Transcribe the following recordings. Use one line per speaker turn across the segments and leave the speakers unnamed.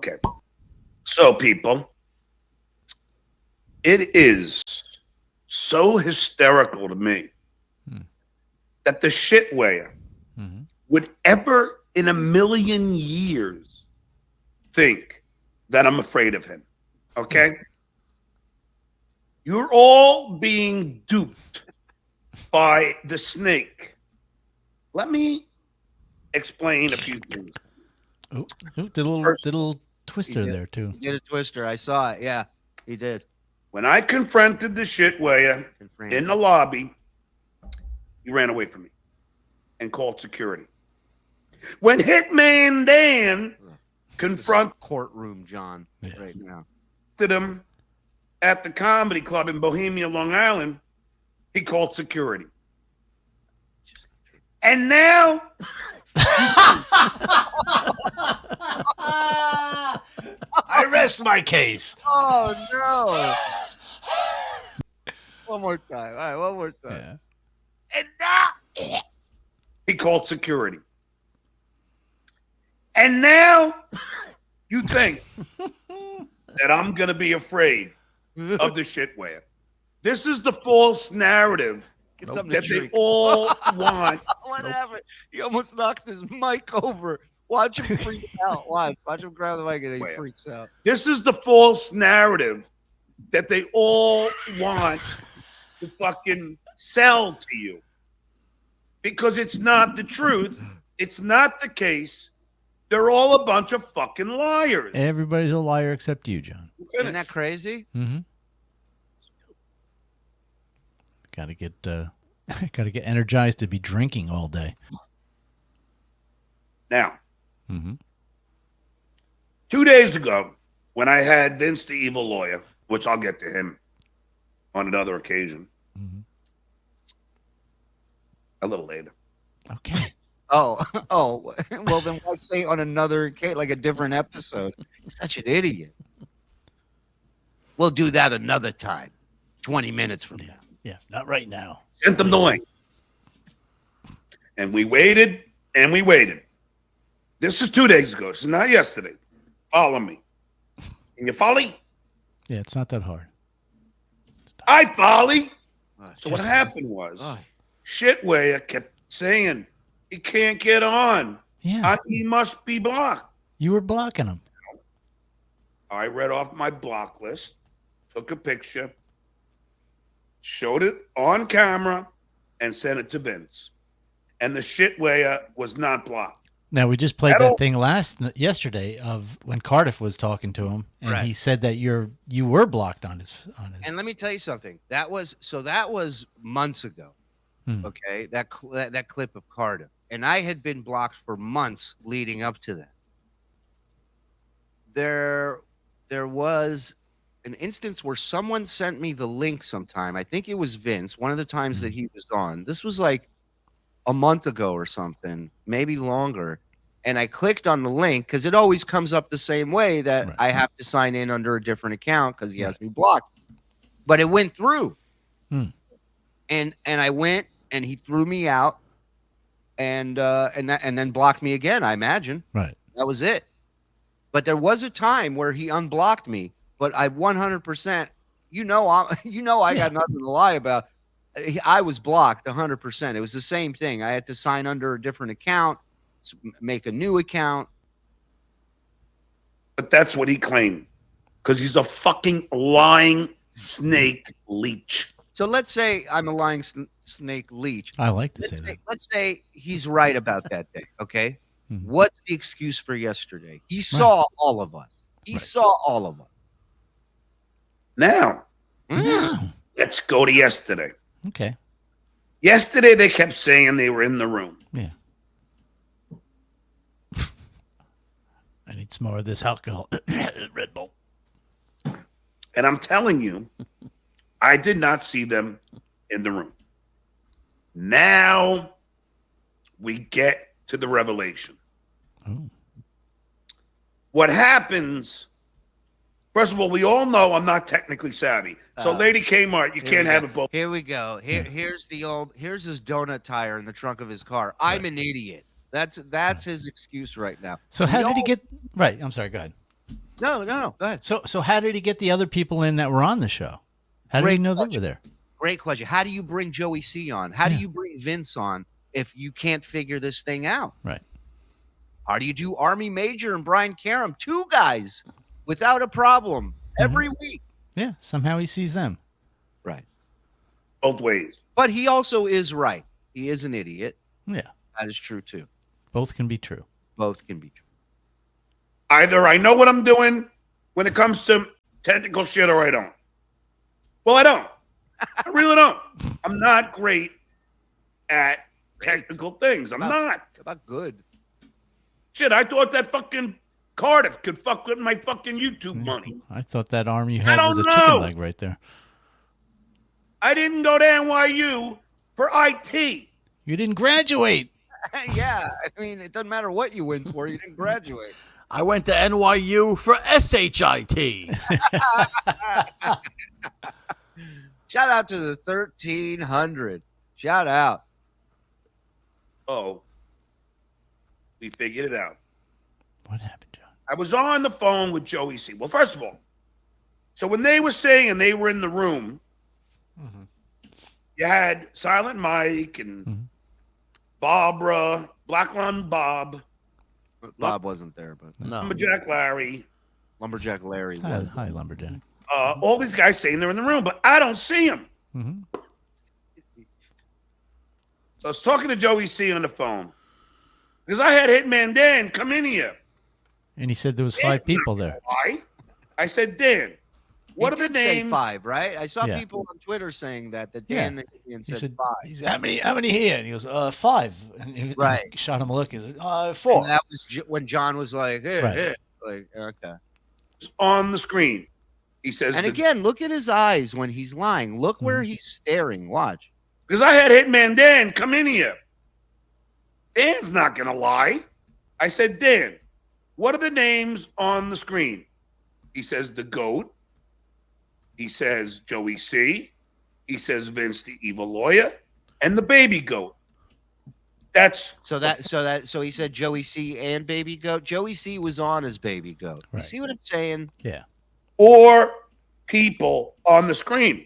Okay. So, people, it is so hysterical to me that the shitware would ever in a million years think that I'm afraid of him. Okay? You're all being duped by the snake. Let me explain a few things.
Oh, did a little twister there too.
He did a twister. I saw it. Yeah, he did.
When I confronted the shitware in the lobby, he ran away from me and called security. When Hitman Dan confronted
courtroom, John, right now,
him at the comedy club in Bohemia, Long Island, he called security. And now
I rest my case.
Oh no. One more time. All right, one more time.
Yeah.
And now he called security. And now you think that I'm going to be afraid of the shitware. This is the false narrative that they all want.
What happened? He almost knocked his mic over. Watch him freak out. Watch him grab the mic and he freaks out.
This is the false narrative that they all want to fucking sell to you. Because it's not the truth. It's not the case. They're all a bunch of fucking liars.
Everybody's a liar except you, John.
Isn't that crazy?
Mm-hmm. Gotta get energized to be drinking all day.
Now, 2 days ago, when I had Vince the Evil Lawyer, which I'll get to him on another occasion, a little later.
Okay.
Oh, well then why say on another like a different episode? You're such an idiot. We'll do that another time. 20 minutes from now.
Yeah, not right now.
Sent them the link. And we waited and we waited. This is 2 days ago. This is not yesterday. Follow me. Can you follow?
Yeah, it's not that hard.
I follow. So what happened was Shitware kept saying he can't get on.
Yeah.
He must be blocked.
You were blocking him.
I read off my block list, took a picture, showed it on camera, and sent it to Vince. And the shitware was not blocked.
Now, we just played that thing yesterday of when Cardiff was talking to him, and he said that you were blocked on his.
And let me tell you something. That was months ago. Okay, that clip of Cardiff, and I had been blocked for months leading up to that. There was an instance where someone sent me the link sometime. I think it was Vince, one of the times that he was on. This was like a month ago or something, maybe longer. And I clicked on the link because it always comes up the same way that I have to sign in under a different account because he has me blocked. But it went through. And I went and he threw me out and then blocked me again, I imagine.
Right.
That was it. But there was a time where he unblocked me, but I 100%, I got nothing to lie about. I was blocked 100%. It was the same thing. I had to sign under a different account, make a new account.
But that's what he claimed because he's a fucking lying snake leech.
So let's say I'm a lying snake leech.
I like to say that.
Let's say he's right about that day, okay? What's the excuse for yesterday? He saw all of us. He saw all of us.
Now, let's go to yesterday.
Okay.
Yesterday, they kept saying they were in the room.
Yeah. I need some more of this alcohol. Red Bull.
And I'm telling you, I did not see them in the room. Now we get to the revelation.
Oh.
What happens, first of all, we all know I'm not technically savvy. So Lady Kmart, you can't have it both.
Here we go. Here's his donut tire in the trunk of his car. I'm an idiot. That's his excuse right now.
So how did he get right? I'm sorry, go ahead.
No. Go ahead.
So how did he get the other people in that were on the show? How did he know they were there?
Great question. How do you bring Joey C on? How do you bring Vince on if you can't figure this thing out?
Right.
How do you do Army Major and Brian Karam, 2 guys without a problem every week?
Yeah, somehow he sees them.
Right.
Both ways.
But he also is right. He is an idiot.
Yeah.
That is true, too.
Both can be true.
Both can be true.
Either I know what I'm doing when it comes to technical shit or I don't. Well, I don't. I really don't. I'm not great at technical things. I'm not.
It's about good.
Shit, I thought that fucking Cardiff could fuck with my fucking YouTube money.
I thought that arm you had was a
don't
chicken
know.
leg right there.
I didn't go to NYU for IT.
You didn't graduate.
Yeah. I mean, it doesn't matter what you went for. You didn't graduate.
I went to NYU for SHIT.
Shout out to the 1300. Shout out.
Oh, we figured it out.
What happened, John?
I was on the phone with Joey C. Well, first of all, so when they were saying they were in the room, you had Silent Mike and Barbara, Black Lung Bob.
Bob wasn't there, but
No.
Lumberjack Larry,
Lumberjack Larry
Hi,
was.
hi, Lumberjack.
all these guys saying they're in the room, but I don't see them.
Mm-hmm.
So I was talking to Joey C on the phone because I had Hitman Dan come in here.
And he said there was 5 people there.
Why? I said, Dan, what
He
are the
did say
names?
5, right? I saw
Yeah.
people on Twitter saying that
Yeah.
Dan
He
said
said,
5.
he said, how many here? And he goes, 5. And he
Right.
shot him a look. He said, 4.
And that was when John was like, hey,
Right.
hey. Like, okay.
On the screen. He says,
And again, look at his eyes when he's lying. Look where he's staring. Watch.
because I had Hitman Dan come in here. Dan's not going to lie. I said, Dan, what are the names on the screen? He says, the GOAT. He says, Joey C. He says, Vince the Evil Lawyer. And the Baby Goat. That's
So he said Joey C and Baby Goat. Joey C was on as Baby Goat. You
Right.
see what I'm saying?
Yeah.
or people on the screen.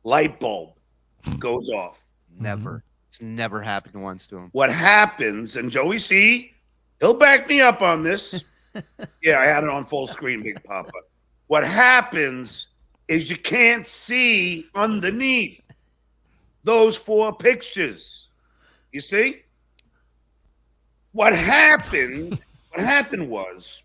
Light bulb goes off.
Never. It's never happened once to him.
What happens, and Joey C, he'll back me up on this. Yeah, I had it on full screen, Big Papa. What happens is you can't see underneath those 4 pictures. You see? What happened was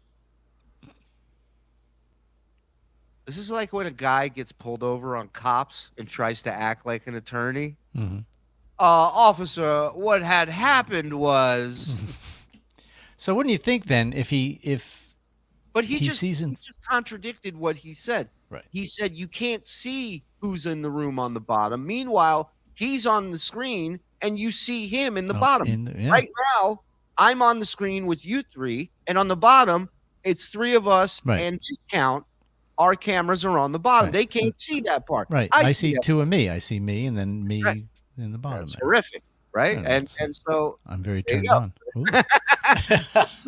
This is like when a guy gets pulled over on cops and tries to act like an attorney.
Mm-hmm.
Officer, what had happened was.
So wouldn't you think then
But
he
just
sees in-
he just contradicted what he said.
Right.
He said you can't see who's in the room on the bottom. Meanwhile, he's on the screen and you see him in the bottom.
yeah.
Right now, I'm on the screen with you 3, and on the bottom, it's 3 of us
Right.
and discount. Our cameras are on the bottom.
Right.
They can't see that part.
Right. I see
that.
2 of me. I see me and then me
Right.
in the bottom.
That's
there.
horrific, right?
Yeah,
And so
I'm very
There you
turned
go.
on.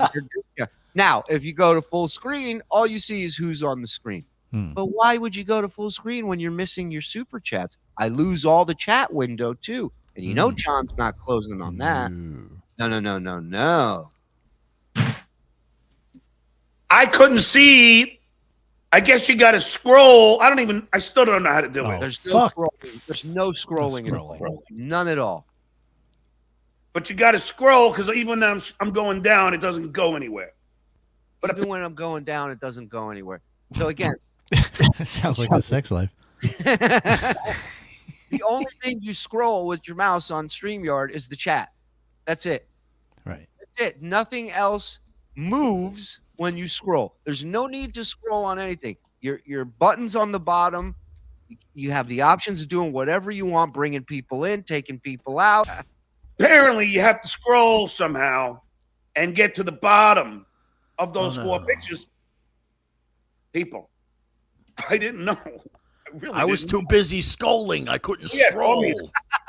Ooh.
yeah. Now, if you go to full screen, all you see is who's on the screen.
Hmm.
But why would you go to full screen when you're missing your super chats? I lose all the chat window too. And you know John's not closing on that.
Ooh.
No.
I couldn't see. I guess you got to scroll. I still don't know how to do
Oh.
it.
There's no
Fuck.
scrolling. There's no scrolling.
No scrolling.
None at all.
But you got to scroll because even when I'm going down, it doesn't go anywhere.
But even when I'm going down, it doesn't go anywhere. So again,
Sounds like a sex life.
the only thing you scroll with your mouse on StreamYard is the chat. That's it.
Right.
That's it. Nothing else moves when you scroll. There's no need to scroll on anything. Your buttons on the bottom. You have the options of doing whatever you want, bringing people in, taking people out.
Apparently, you have to scroll somehow and get to the bottom of those
Oh,
4
no.
pictures. People, I didn't know. really
I was
didn't.
too busy scrolling. I couldn't
Yeah,
scroll.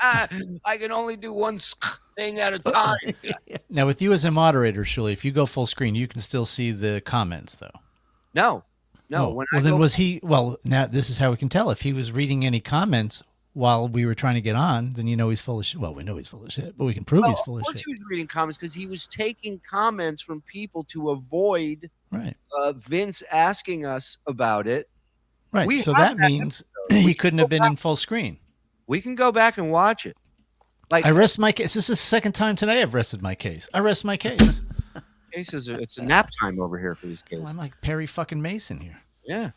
I can only do one thing at a time.
Now, with you as a moderator, Shirley, if you go full screen, you can still see the comments, though.
No.
Oh,
When
well,
I
then
go
was he? Well, now this is how we can tell if he was reading any comments while we were trying to get on. Then he's full of shit. Well, we know he's full of shit, but we can prove he's full
of
of
course
shit.
he was reading comments because he was taking comments from people to avoid
Right.
Vince asking us about it.
Right.
We
So
have
that means he couldn't have been in full screen.
We can go back and watch it. Like
I rest my case. This is the second time today I've rested my case. I rest my case.
cases, it's a nap time over here for these kids.
I'm like Perry fucking Mason here.
Yeah.